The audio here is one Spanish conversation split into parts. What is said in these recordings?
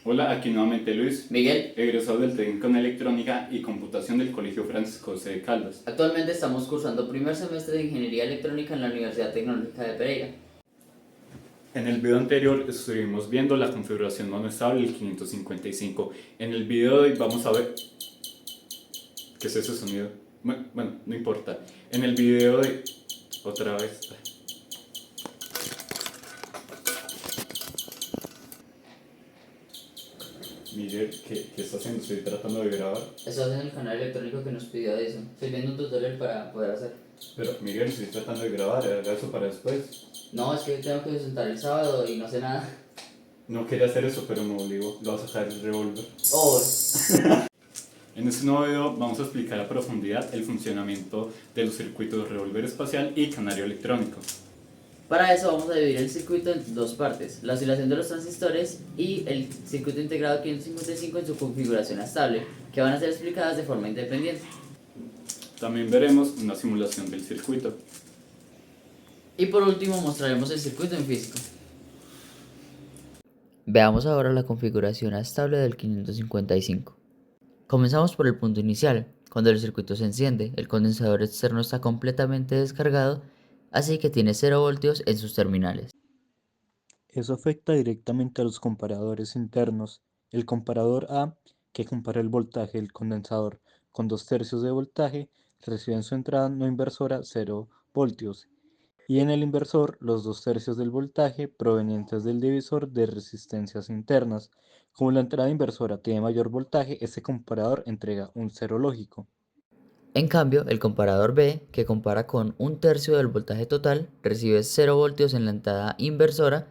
Hola, aquí nuevamente Luis, Miguel, egresado del técnico en electrónica y computación del Colegio Francisco José de Caldas. actualmente estamos cursando primer semestre de Ingeniería Electrónica en la Universidad Tecnológica de Pereira. En el video anterior estuvimos viendo la configuración monoestable del 555. En el video de hoy vamos a ver... ¿Qué es ese sonido? Bueno, no importa. En el video de... Otra vez... Miguel, ¿qué está haciendo? Estoy tratando de grabar. Estás en el canal electrónico que nos pidió eso. Estoy viendo un tutorial para poder hacer. Pero Miguel, estoy tratando de grabar, haga eso para después. No, es que tengo que presentar el sábado y no sé nada. No quería hacer eso, pero me obligó. Lo vas a sacar el revólver. Oh, En este nuevo video vamos a explicar a profundidad el funcionamiento de los circuitos de revólver espacial y canario electrónico. para eso vamos a dividir el circuito en dos partes, la oscilación de los transistores y el circuito integrado 555 en su configuración estable, que van a ser explicadas de forma independiente. También veremos una simulación del circuito. Y por último mostraremos el circuito en físico. Veamos ahora la configuración estable del 555. Comenzamos por el punto inicial. Cuando el circuito se enciende, el condensador externo está completamente descargado, así que tiene 0 voltios en sus terminales. Eso afecta directamente a los comparadores internos. El comparador A, que compara el voltaje del condensador con 2/3 de voltaje, recibe en su entrada no inversora 0 voltios, y en el inversor los 2/3 del voltaje provenientes del divisor de resistencias internas. Como la entrada inversora tiene mayor voltaje, este comparador entrega un cero lógico. En cambio, el comparador B, que compara con 1/3 del voltaje total, recibe 0 voltios en la entrada inversora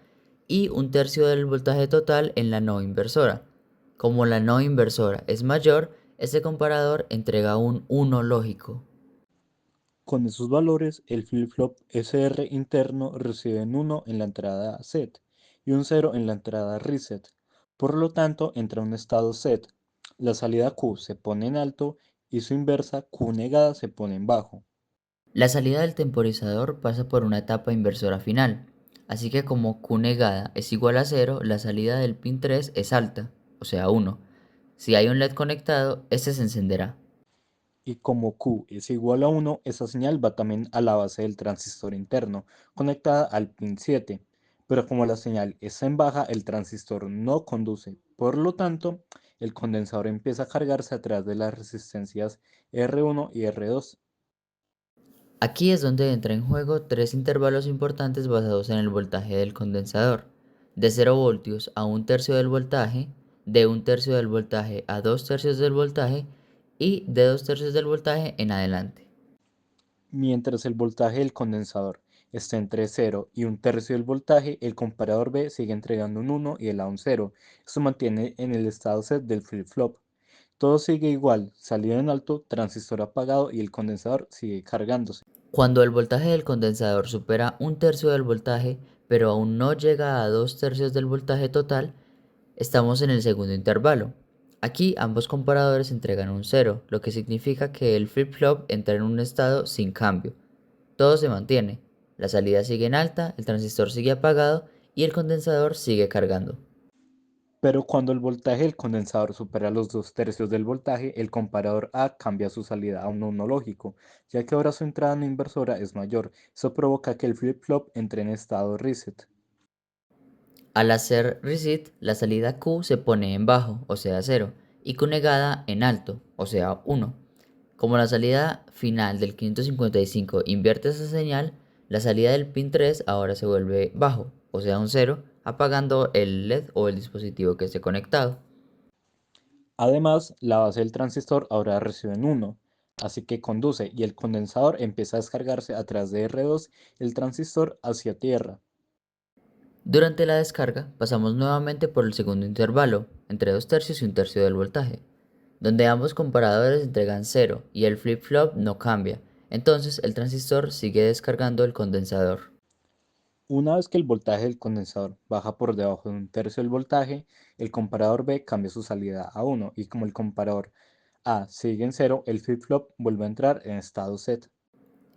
y 1/3 del voltaje total en la no inversora. Como la no inversora es mayor, este comparador entrega un 1 lógico. Con esos valores, el flip-flop SR interno recibe un 1 en la entrada set y un 0 en la entrada reset. Por lo tanto, entra un estado set. La salida Q se pone en alto y su inversa Q negada se pone en bajo. La salida del temporizador pasa por una etapa inversora final, así que como Q negada es igual a 0, la salida del pin 3 es alta, o sea 1. Si hay un LED conectado, este se encenderá. Y como Q es igual a 1, esa señal va también a la base del transistor interno, conectada al pin 7. Pero como la señal está en baja, el transistor no conduce. Por lo tanto, el condensador empieza a cargarse a través de las resistencias R1 y R2. Aquí es donde entra en juego tres intervalos importantes basados en el voltaje del condensador, de 0 voltios a 1/3 del voltaje, de 1/3 del voltaje a 2/3 del voltaje y de 2/3 del voltaje en adelante. Mientras el voltaje del condensador está entre 0 y 1/3 del voltaje, el comparador B sigue entregando un 1 y el A un 0. Esto mantiene en el estado set del flip-flop. Todo sigue igual, salida en alto, transistor apagado y el condensador sigue cargándose. Cuando el voltaje del condensador supera 1/3 del voltaje, pero aún no llega a 2/3 del voltaje total, estamos en el segundo intervalo. Aquí ambos comparadores entregan un 0, lo que significa que el flip-flop entra en un estado sin cambio. Todo se mantiene, la salida sigue en alta, el transistor sigue apagado y el condensador sigue cargando. Pero cuando el voltaje del condensador supera los 2/3 del voltaje, el comparador A cambia su salida a un 1 lógico, ya que ahora su entrada no inversora es mayor. Eso provoca que el flip-flop entre en estado reset. Al hacer reset, la salida Q se pone en bajo, o sea 0, y Q negada en alto, o sea 1. Como la salida final del 555 invierte esa señal, la salida del pin 3 ahora se vuelve bajo, o sea un 0, apagando el LED o el dispositivo que esté conectado. Además, la base del transistor ahora recibe un 1, así que conduce y el condensador empieza a descargarse a través de R2 el transistor hacia tierra. Durante la descarga, pasamos nuevamente por el segundo intervalo, entre 2/3 y 1/3 del voltaje, donde ambos comparadores entregan 0 y el flip-flop no cambia, entonces el transistor sigue descargando el condensador. Una vez que el voltaje del condensador baja por debajo de 1/3 del voltaje, el comparador B cambia su salida a 1 y como el comparador A sigue en 0, el flip-flop vuelve a entrar en estado set.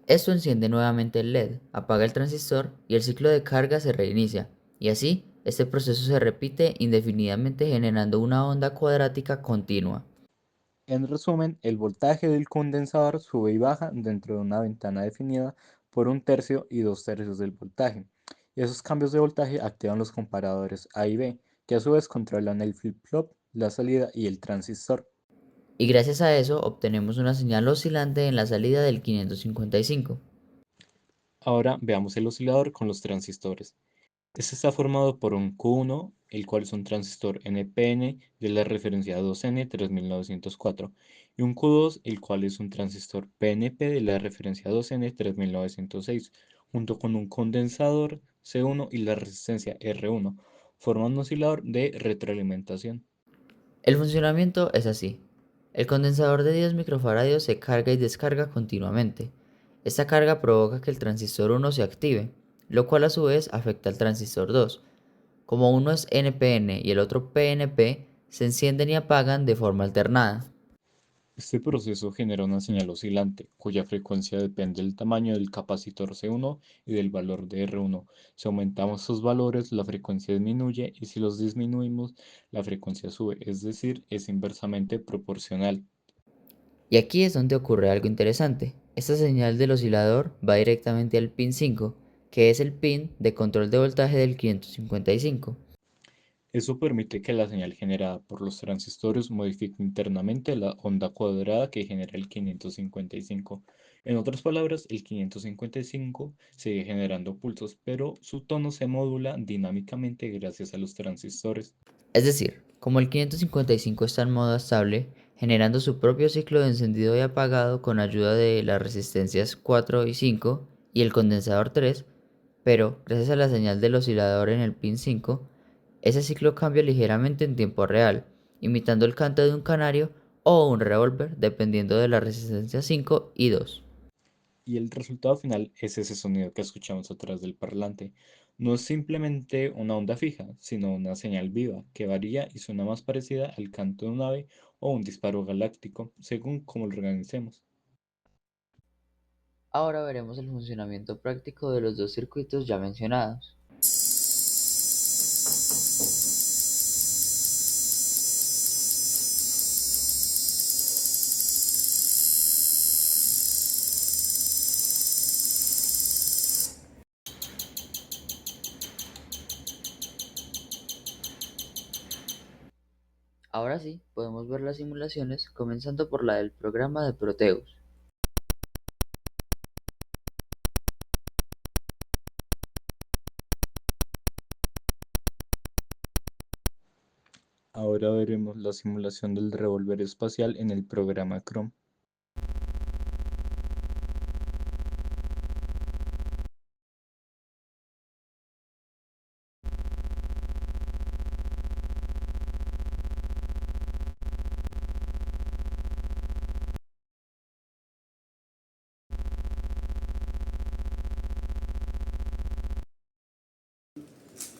Esto enciende nuevamente el LED, apaga el transistor y el ciclo de carga se reinicia, y así Este proceso se repite indefinidamente generando una onda cuadrática continua. En resumen, el voltaje del condensador sube y baja dentro de una ventana definida por 1/3 y 2/3 del voltaje. Esos cambios de voltaje activan los comparadores A y B, que a su vez controlan el flip-flop, la salida y el transistor. Y gracias a eso obtenemos una señal oscilante en la salida del 555. Ahora veamos el oscilador con los transistores. Este está formado por un Q1, el cual es un transistor NPN de la referencia 2N3904, y un Q2, el cual es un transistor PNP de la referencia 2N3906, junto con un condensador C1 y la resistencia R1, forman un oscilador de retroalimentación. El funcionamiento es así. El condensador de 10 microfaradios se carga y descarga continuamente. Esta carga provoca que el transistor 1 se active, lo cual a su vez afecta al transistor 2. Como uno es NPN y el otro PNP, se encienden y apagan de forma alternada. Este proceso genera una señal oscilante, cuya frecuencia depende del tamaño del capacitor C1 y del valor de R1. Si aumentamos estos valores, la frecuencia disminuye y si los disminuimos, la frecuencia sube, es decir, es inversamente proporcional. Y aquí es donde ocurre algo interesante. Esta señal del oscilador va directamente al pin 5, que es el pin de control de voltaje del 555. Eso permite que la señal generada por los transistores modifique internamente la onda cuadrada que genera el 555. En otras palabras, el 555 sigue generando pulsos, pero su tono se modula dinámicamente gracias a los transistores. Es decir, como el 555 está en modo estable, generando su propio ciclo de encendido y apagado con ayuda de las resistencias 4 y 5 y el condensador 3, pero gracias a la señal del oscilador en el pin 5, ese ciclo cambia ligeramente en tiempo real, imitando el canto de un canario o un revólver dependiendo de la resistencia 5 y 2. Y el resultado final es ese sonido que escuchamos atrás del parlante. No es simplemente una onda fija, sino una señal viva que varía y suena más parecida al canto de un ave o un disparo galáctico, según cómo lo organicemos. Ahora veremos el funcionamiento práctico de los dos circuitos ya mencionados. Ahora sí, podemos ver las simulaciones, comenzando por la del programa de Proteus. Ahora veremos la simulación del revólver espacial en el programa Chrome.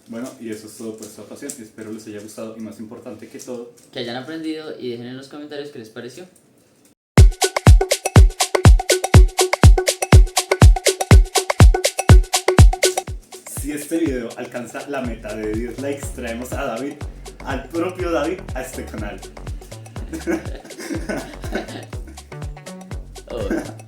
Bueno, y eso es todo por esta ocasión. Espero les haya gustado y más importante que todo, Que hayan aprendido y dejen en los comentarios qué les pareció. si este video alcanza la meta de 10 likes, traemos a David, al propio David, a este canal. Oh.